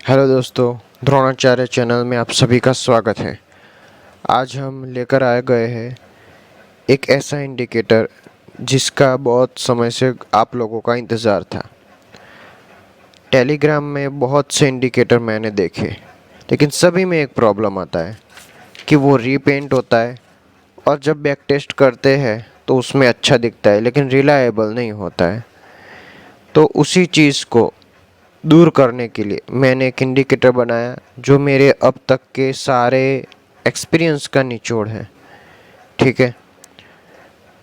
Hello दोस्तों, Dronacharya channel में आप सभी का स्वागत है। आज हम लेकर आए गए हैं एक ऐसा इंडिकेटर जिसका बहुत समय से आप लोगों का इंतज़ार था। टेलीग्राम में बहुत से इंडिकेटर मैंने देखे, लेकिन सभी में एक प्रॉब्लम आता है कि वो रीपेंट होता है और जब बैक टेस्ट करते हैं तो उसमें अच्छा दिखता है लेकिन रिलायबल नहीं होता है। तो उसी चीज़ को दूर करने के लिए मैंने एक इंडिकेटर बनाया जो मेरे अब तक के सारे एक्सपीरियंस का निचोड़ है। ठीक है,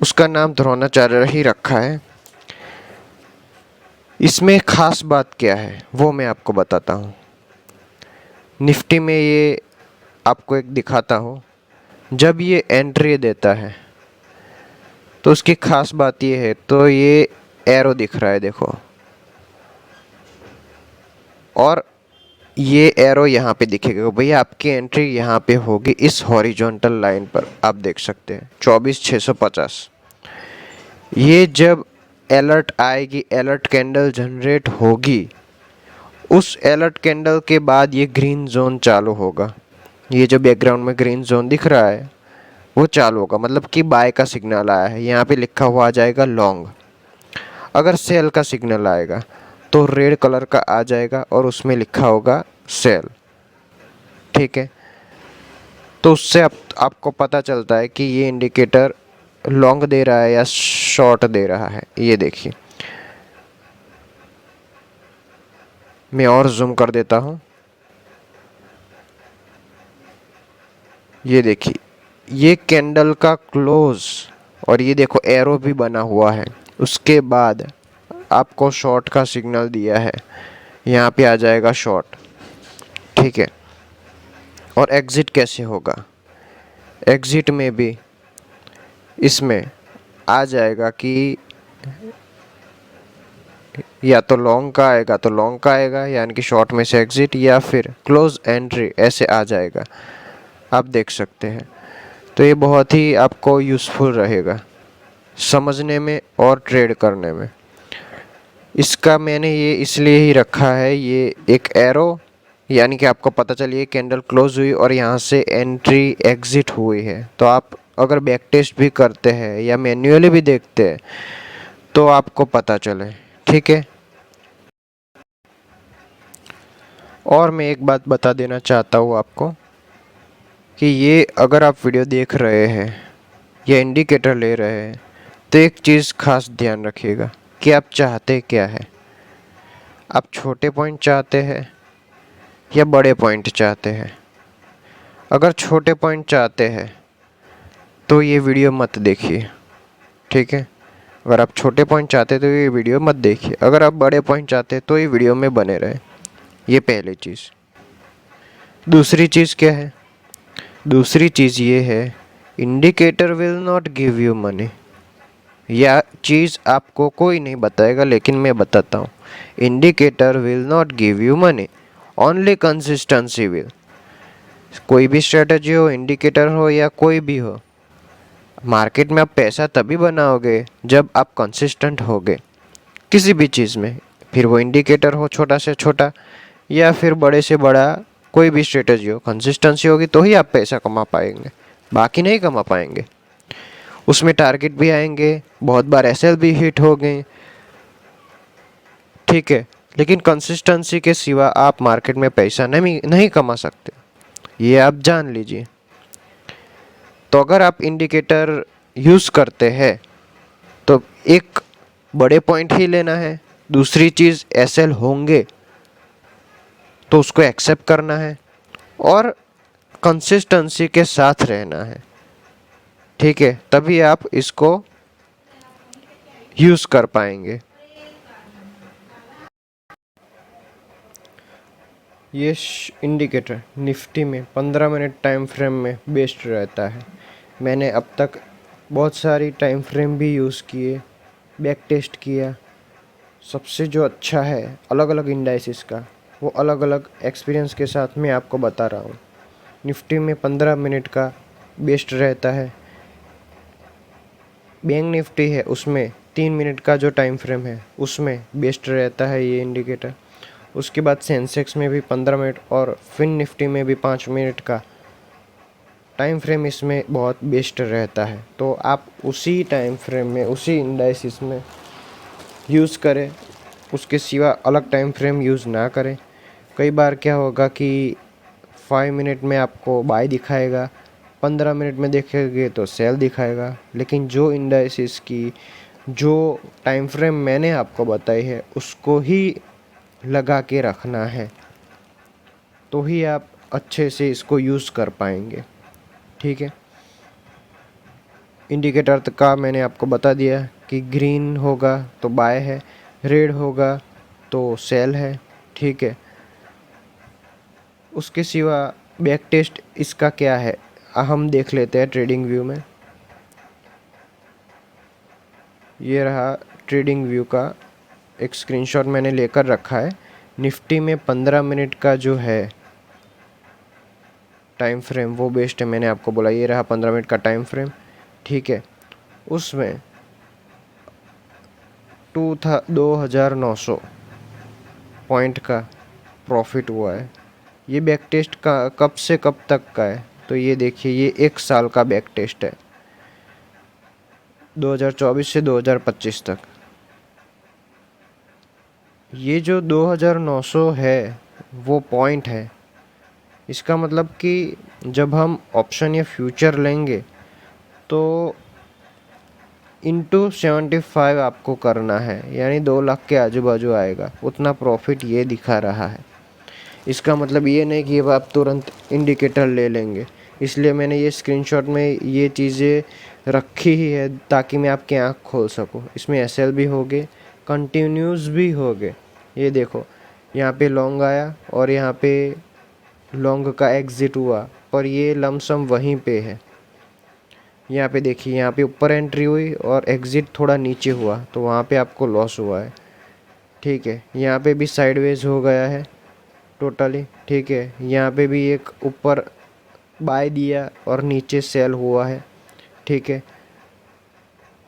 उसका नाम द्रोणाचार्य ही रखा है। इसमें ख़ास बात क्या है वो मैं आपको बताता हूँ। निफ्टी में ये आपको एक दिखाता हूँ। जब ये एंट्री देता है तो उसकी ख़ास बात ये है, तो ये एरो दिख रहा है देखो, और ये एरो यहाँ पे दिखेगा भैया, आपकी एंट्री यहाँ पे होगी इस हॉरिजॉन्टल लाइन पर। आप देख सकते हैं 24,650। ये जब अलर्ट आएगी, अलर्ट कैंडल जनरेट होगी, उस अलर्ट कैंडल के बाद ये ग्रीन जोन चालू होगा। ये जो बैकग्राउंड में ग्रीन जोन दिख रहा है वो चालू होगा, मतलब कि बाय का सिग्नल आया है। यहाँ पे लिखा हुआ आ जाएगा लॉन्ग। अगर सेल का सिग्नल आएगा तो रेड कलर का आ जाएगा और उसमें लिखा होगा सेल। ठीक है, तो उससे आपको पता चलता है कि ये इंडिकेटर लॉन्ग दे रहा है या शॉर्ट दे रहा है। ये देखिए, मैं और जूम कर देता हूँ। ये देखिए, ये कैंडल का क्लोज, और ये देखो एरो भी बना हुआ है। उसके बाद आपको शॉर्ट का सिग्नल दिया है, यहाँ पे आ जाएगा शॉर्ट। ठीक है, और एग्ज़िट कैसे होगा? एग्ज़िट में भी इसमें आ जाएगा कि या तो लॉन्ग का आएगा तो लॉन्ग का आएगा, यानी कि शॉर्ट में से एग्ज़िट, या फिर क्लोज एंट्री ऐसे आ जाएगा। आप देख सकते हैं। तो ये बहुत ही आपको यूज़फुल रहेगा समझने में और ट्रेड करने में। इसका मैंने ये इसलिए ही रखा है, ये एक एरो, यानी कि आपको पता चलिए कैंडल क्लोज हुई और यहाँ से एंट्री एग्ज़िट हुई है। तो आप अगर बैक टेस्ट भी करते हैं या मैन्युअली भी देखते हैं तो आपको पता चले। ठीक है, और मैं एक बात बता देना चाहता हूँ आपको कि ये अगर आप वीडियो देख रहे हैं या इंडिकेटर ले रहे हैं तो एक चीज़ खास ध्यान रखिएगा कि आप चाहते क्या है। आप छोटे पॉइंट चाहते हैं या बड़े पॉइंट चाहते हैं? अगर छोटे पॉइंट चाहते हैं तो ये वीडियो मत देखिए। ठीक है, अगर आप छोटे पॉइंट चाहते हैं तो ये वीडियो मत देखिए। अगर आप बड़े पॉइंट चाहते हैं तो ये वीडियो में बने रहे। ये पहली चीज़। दूसरी चीज़ क्या है? दूसरी चीज़ ये है, indicator will not give you money. यह चीज़ आपको कोई नहीं बताएगा, लेकिन मैं बताता हूँ। Indicator will not give you money, only consistency will. कोई भी स्ट्रेटजी हो, इंडिकेटर हो या कोई भी हो, मार्केट में आप पैसा तभी बनाओगे जब आप कंसिस्टेंट होगे किसी भी चीज़ में। फिर वो इंडिकेटर हो छोटा से छोटा या फिर बड़े से बड़ा, कोई भी स्ट्रेटजी हो, कंसिस्टेंसी होगी तो ही आप पैसा कमा पाएंगे, बाकी नहीं कमा पाएंगे। उसमें टारगेट भी आएंगे, बहुत बार एसएल भी हिट हो गए। ठीक है, लेकिन कंसिस्टेंसी के सिवा आप मार्केट में पैसा नहीं नहीं कमा सकते, ये आप जान लीजिए। तो अगर आप इंडिकेटर यूज़ करते हैं तो एक बड़े पॉइंट ही लेना है। दूसरी चीज़, एसएल होंगे तो उसको एक्सेप्ट करना है और कंसिस्टेंसी के साथ रहना है। ठीक है, तभी आप इसको यूज़ कर पाएंगे। ये इंडिकेटर निफ्टी में 15 मिनट टाइम फ्रेम में बेस्ट रहता है। मैंने अब तक बहुत सारी टाइम फ्रेम भी यूज़ किए, बैक टेस्ट किया। सबसे जो अच्छा है अलग अलग इंडाइसिस का, वो अलग अलग एक्सपीरियंस के साथ मैं आपको बता रहा हूँ। निफ्टी में 15 मिनट का बेस्ट रहता है। बैंक निफ्टी है, उसमें 3 मिनट का जो टाइम फ्रेम है उसमें बेस्ट रहता है ये इंडिकेटर। उसके बाद सेंसेक्स में भी 15 मिनट और फिन निफ्टी में भी 5 मिनट का टाइम फ्रेम इसमें बहुत बेस्ट रहता है। तो आप उसी टाइम फ्रेम में, उसी इंडाइसिस में यूज़ करें, उसके सिवा अलग टाइम फ्रेम यूज़ ना करें। कई बार क्या होगा कि 5 मिनट में आपको बाय दिखाएगा, 15 मिनट में देखेंगे तो सेल दिखाएगा, लेकिन जो इंडाइसिस की जो टाइम फ्रेम मैंने आपको बताई है उसको ही लगा के रखना है, तो ही आप अच्छे से इसको यूज़ कर पाएंगे। ठीक है, इंडिकेटर का मैंने आपको बता दिया कि ग्रीन होगा तो बाय है, रेड होगा तो सेल है। ठीक है, उसके सिवा बैक टेस्ट इसका क्या है हम देख लेते हैं ट्रेडिंग व्यू में। ये रहा ट्रेडिंग व्यू का एक स्क्रीनशॉट मैंने लेकर रखा है। निफ्टी में 15 मिनट का जो है टाइम फ्रेम वो बेस्ट है, मैंने आपको बोला। ये रहा 15 मिनट का टाइम फ्रेम। ठीक है, उसमें 2,900 पॉइंट का प्रॉफिट हुआ है। ये बैक टेस्ट का कब से कब तक का है, तो ये देखिए, ये 1 साल का बैक टेस्ट है, 2024 से 2025 तक। ये जो 2,900 है वो पॉइंट है। इसका मतलब कि जब हम ऑप्शन या फ्यूचर लेंगे तो इंटू 75 आपको करना है, यानी 2 लाख के आजू बाजू आएगा, उतना प्रॉफिट ये दिखा रहा है। इसका मतलब ये नहीं कि अब आप तुरंत इंडिकेटर ले लेंगे, इसलिए मैंने ये स्क्रीनशॉट में ये चीज़ें रखी ही है ताकि मैं आपकी आँख खोल सकूँ। इसमें एसएल भी हो गए, कंटिन्यूस भी हो गए। ये देखो, यहाँ पे लॉन्ग आया और यहाँ पे लॉन्ग का एग्ज़िट हुआ, पर ये लमसम वहीं पे है। यहाँ पे देखिए, यहाँ पे ऊपर एंट्री हुई और एग्ज़िट थोड़ा नीचे हुआ, तो वहाँ पे आपको लॉस हुआ है। ठीक है, यहाँ पे भी साइडवेज हो गया है टोटली। ठीक है, यहाँ पे भी एक ऊपर बाय दिया और नीचे सेल हुआ है। ठीक है,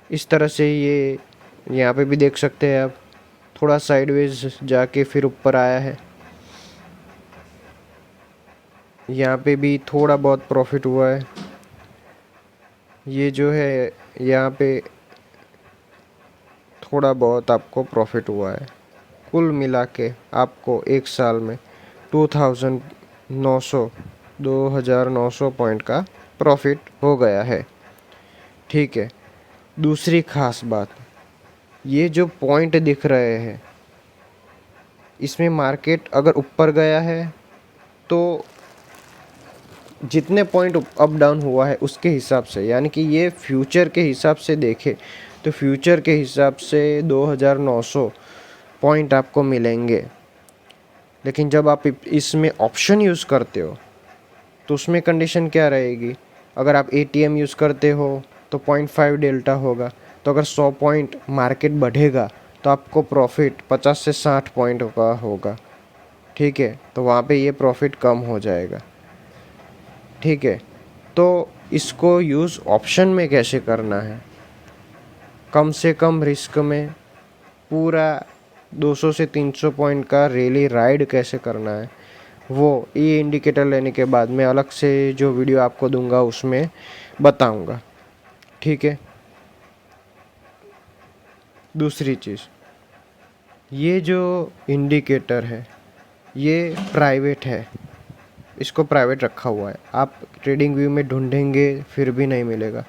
इस तरह से ये यहाँ पे भी देख सकते हैं आप, थोड़ा साइडवेज जाके फिर ऊपर आया है। यहाँ पे भी थोड़ा बहुत प्रॉफिट हुआ है। ये जो है यहाँ पे थोड़ा बहुत आपको प्रॉफिट हुआ है। कुल मिला के आपको 1 साल में 2,900 पॉइंट का प्रॉफिट हो गया है। ठीक है, दूसरी ख़ास बात, ये जो पॉइंट दिख रहे हैं इसमें मार्केट अगर ऊपर गया है तो जितने पॉइंट अप डाउन हुआ है उसके हिसाब से, यानी कि ये फ्यूचर के हिसाब से देखे तो फ्यूचर के हिसाब से 2,900 पॉइंट आपको मिलेंगे। लेकिन जब आप इसमें ऑप्शन यूज़ करते हो तो उसमें कंडीशन क्या रहेगी, अगर आप एटीएम यूज़ करते हो तो 0.5 डेल्टा होगा, तो अगर 100 पॉइंट मार्केट बढ़ेगा तो आपको प्रॉफिट 50 से 60 पॉइंट का होगा। ठीक है, तो वहाँ पे ये प्रॉफिट कम हो जाएगा। ठीक है, तो इसको यूज़ ऑप्शन में कैसे करना है, कम से कम रिस्क में पूरा 200 से 300 पॉइंट का रैली राइड कैसे करना है, वो ये इंडिकेटर लेने के बाद मैं अलग से जो वीडियो आपको दूंगा उसमें बताऊंगा। ठीक है, दूसरी चीज़, ये जो इंडिकेटर है ये प्राइवेट है, इसको प्राइवेट रखा हुआ है, आप ट्रेडिंग व्यू में ढूंढेंगे फिर भी नहीं मिलेगा।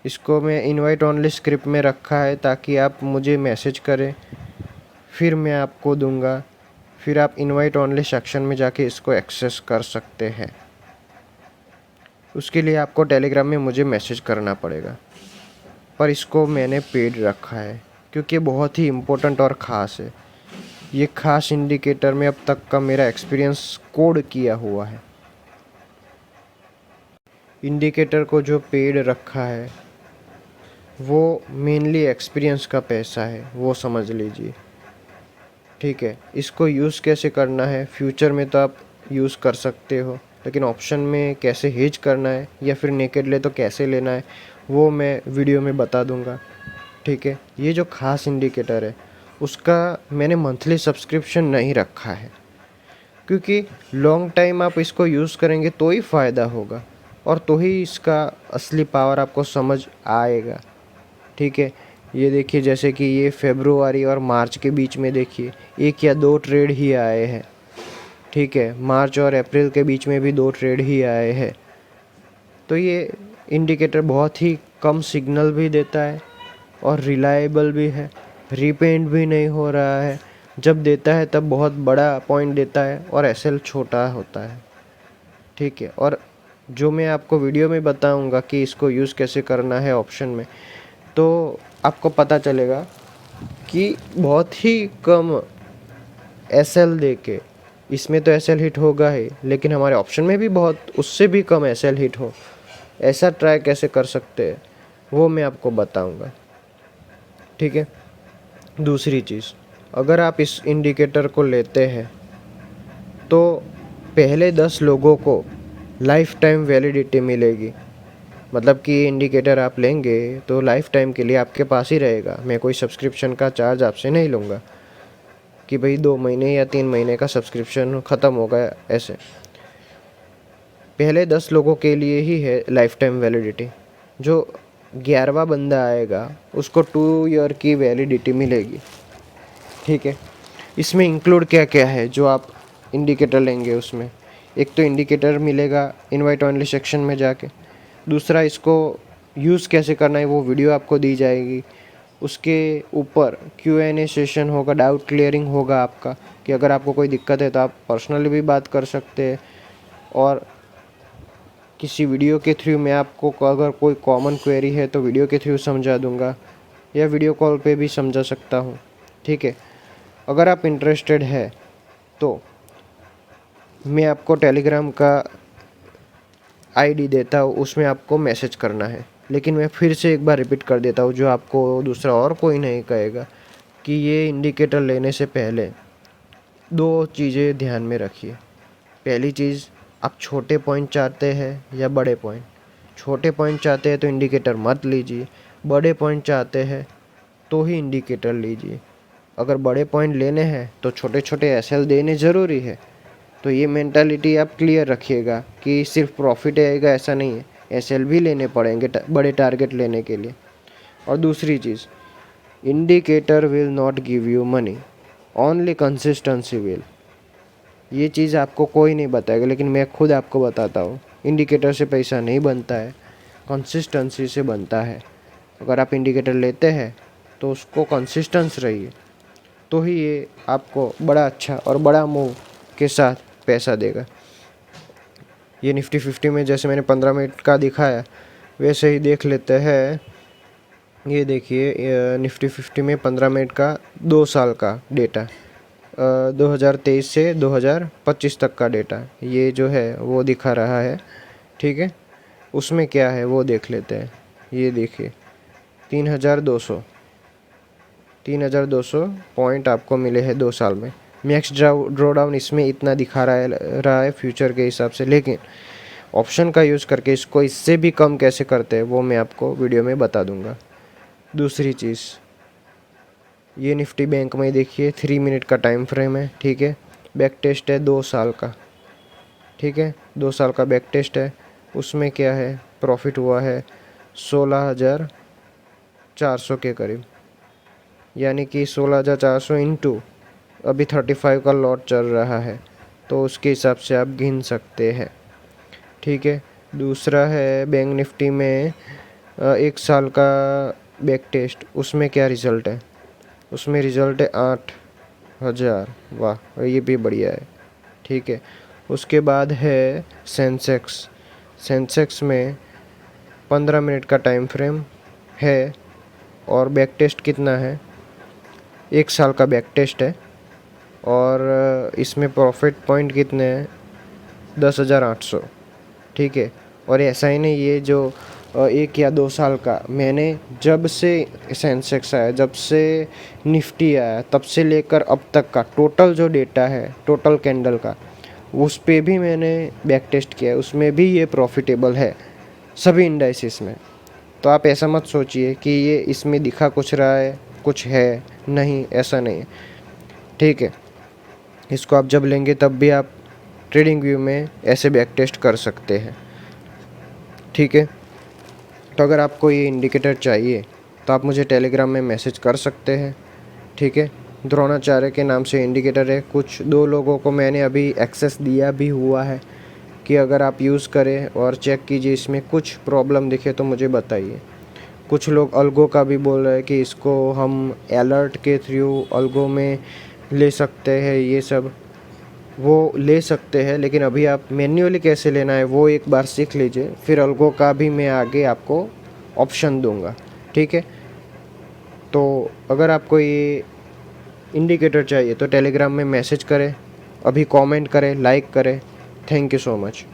इसको मैं इनवाइट ओनली स्क्रिप्ट में रखा है ताकि आप मुझे मैसेज करें, फिर मैं आपको दूंगा, फिर आप इनवाइट ओनली सेक्शन में जाके इसको एक्सेस कर सकते हैं। उसके लिए आपको टेलीग्राम में मुझे मैसेज करना पड़ेगा, पर इसको मैंने पेड रखा है क्योंकि बहुत ही इम्पोर्टेंट और ख़ास है। ये ख़ास इंडिकेटर में अब तक का मेरा एक्सपीरियंस कोड किया हुआ है। इंडिकेटर को जो पेड रखा है वो मेनली एक्सपीरियंस का पैसा है, वो समझ लीजिए। ठीक है, इसको यूज़ कैसे करना है, फ्यूचर में तो आप यूज़ कर सकते हो, लेकिन ऑप्शन में कैसे हेज करना है या फिर नेकेड ले तो कैसे लेना है वो मैं वीडियो में बता दूंगा। ठीक है, ये जो ख़ास इंडिकेटर है उसका मैंने मंथली सब्सक्रिप्शन नहीं रखा है, क्योंकि लॉन्ग टाइम आप इसको यूज़ करेंगे तो ही फ़ायदा होगा और तो ही इसका असली पावर आपको समझ आएगा। ठीक है, ये देखिए जैसे कि ये फरवरी और मार्च के बीच में देखिए 1 या 2 ट्रेड ही आए हैं। ठीक है, मार्च और अप्रैल के बीच में भी 2 ट्रेड ही आए हैं। तो ये इंडिकेटर बहुत ही कम सिग्नल भी देता है और रिलायबल भी है, रीपेंट भी नहीं हो रहा है। जब देता है तब बहुत बड़ा पॉइंट देता है और एसएल छोटा होता है। ठीक है, और जो मैं आपको वीडियो में बताऊंगा कि इसको यूज़ कैसे करना है ऑप्शन में, तो आपको पता चलेगा कि बहुत ही कम एसएल देके, इसमें तो एसएल हिट होगा ही, लेकिन हमारे ऑप्शन में भी बहुत उससे भी कम एसएल हिट हो, ऐसा ट्राई कैसे कर सकते हैं वो मैं आपको बताऊंगा। ठीक है, दूसरी चीज़, अगर आप इस इंडिकेटर को लेते हैं तो पहले 10 लोगों को लाइफ टाइम वैलिडिटी मिलेगी। मतलब कि ये इंडिकेटर आप लेंगे तो लाइफ टाइम के लिए आपके पास ही रहेगा। मैं कोई सब्सक्रिप्शन का चार्ज आपसे नहीं लूँगा कि भाई 2 महीने या 3 महीने का सब्सक्रिप्शन ख़त्म हो गया। ऐसे पहले 10 लोगों के लिए ही है लाइफ टाइम वैलिडिटी। जो 11वां बंदा आएगा उसको 2 ईयर की वैलिडिटी मिलेगी। ठीक है, इसमें इंक्लूड क्या क्या है जो आप इंडिकेटर लेंगे उसमें, एक तो इंडिकेटर मिलेगा इनवाइट ओनली सेक्शन में जाके, दूसरा इसको यूज़ कैसे करना है वो वीडियो आपको दी जाएगी, उसके ऊपर Q&A सेशन होगा, डाउट क्लियरिंग होगा आपका, कि अगर आपको कोई दिक्कत है तो आप पर्सनली भी बात कर सकते हैं, और किसी वीडियो के थ्रू मैं आपको अगर कोई कॉमन क्वेरी है तो वीडियो के थ्रू समझा दूंगा या वीडियो कॉल पे भी समझा सकता हूँ। ठीक है, अगर आप इंटरेस्टेड है तो मैं आपको टेलीग्राम का आईडी देता हूँ, उसमें आपको मैसेज करना है। लेकिन मैं फिर से एक बार रिपीट कर देता हूँ जो आपको दूसरा और कोई नहीं कहेगा, कि ये इंडिकेटर लेने से पहले 2 चीज़ें ध्यान में रखिए। पहली चीज़, आप छोटे पॉइंट चाहते हैं या बड़े पॉइंट। छोटे पॉइंट चाहते हैं तो इंडिकेटर मत लीजिए, बड़े पॉइंट चाहते हैं तो ही इंडिकेटर लीजिए। अगर बड़े पॉइंट लेने हैं तो छोटे छोटे एसएल देने ज़रूरी है। तो ये मेंटालिटी आप क्लियर रखिएगा कि सिर्फ प्रॉफिट आएगा ऐसा नहीं है, एसएल भी लेने पड़ेंगे बड़े टारगेट लेने के लिए। और दूसरी चीज़, indicator will not give you money, only consistency will. ये चीज़ आपको कोई नहीं बताएगा, लेकिन मैं खुद आपको बताता हूँ, इंडिकेटर से पैसा नहीं बनता है, कंसिस्टेंसी से बनता है। अगर आप इंडिकेटर लेते हैं तो उसको कंसिस्टेंस रहिए, तो ही ये आपको बड़ा अच्छा और बड़ा मूव के साथ पैसा देगा। ये निफ्टी 50 में जैसे मैंने 15 मिनट का दिखाया वैसे ही देख लेते हैं। ये देखिए निफ्टी 50 में 15 मिनट का 2 साल का डेटा, 2023 से 2025 तक का डेटा ये जो है वो दिखा रहा है। ठीक है, उसमें क्या है वो देख लेते हैं। ये देखिए 3,200 पॉइंट आपको मिले हैं 2 साल में। मैक्स ड्रॉडाउन इसमें इतना दिखा रहा है फ्यूचर के हिसाब से, लेकिन ऑप्शन का यूज़ करके इसको इससे भी कम कैसे करते हैं वो मैं आपको वीडियो में बता दूंगा। दूसरी चीज़, ये निफ्टी बैंक में देखिए 3 मिनट का टाइम फ्रेम है। ठीक है, बैक टेस्ट है 2 साल का। ठीक है, 2 साल का बैक टेस्ट है। उसमें क्या है, प्रॉफिट हुआ है 16,400 के करीब, यानी कि 16,400 इंटू अभी 35 का लॉट चल रहा है, तो उसके हिसाब से आप गिन सकते हैं। ठीक है, दूसरा है बैंक निफ्टी में 1 साल का बैक टेस्ट, उसमें क्या रिज़ल्ट है, उसमें रिज़ल्ट है 8,000। वाह, ये भी बढ़िया है। ठीक है, उसके बाद है सेंसेक्स में 15 मिनट का टाइम फ्रेम है और बैक टेस्ट कितना है, 1 साल का बैक टेस्ट है, और इसमें प्रॉफिट पॉइंट कितने हैं, 10,800। ठीक है, और ऐसा ही नहीं, ये जो 1 या 2 साल का, मैंने जब से सेंसेक्स आया, जब से निफ्टी आया, तब से लेकर अब तक का टोटल जो डेटा है, टोटल कैंडल का, उस पे भी मैंने बैक टेस्ट किया है, उसमें भी ये प्रॉफिटेबल है सभी इंडाइसिस में। तो आप ऐसा मत सोचिए कि ये इसमें दिखा कुछ रहा है कुछ है, नहीं ऐसा नहीं है, ठीक है। इसको आप जब लेंगे तब भी आप ट्रेडिंग व्यू में ऐसे बैक टेस्ट कर सकते हैं, ठीक है। तो अगर आपको ये इंडिकेटर चाहिए तो आप मुझे टेलीग्राम में मैसेज कर सकते हैं, ठीक है। द्रोणाचार्य के नाम से इंडिकेटर है, कुछ 2 लोगों को मैंने अभी एक्सेस दिया भी हुआ है कि अगर आप यूज़ करें और चेक कीजिए, इसमें कुछ प्रॉब्लम दिखे तो मुझे बताइए। कुछ लोग अल्गो का भी बोल रहे हैं कि इसको हम अलर्ट के थ्रू अल्गो में ले सकते हैं, ये सब वो ले सकते हैं, लेकिन अभी आप मैन्युअली कैसे लेना है वो एक बार सीख लीजिए, फिर अल्गो का भी मैं आगे आपको ऑप्शन दूंगा, ठीक है। तो अगर आपको ये इंडिकेटर चाहिए तो टेलीग्राम में मैसेज करें, अभी कमेंट करें, लाइक करें। Thank you so much.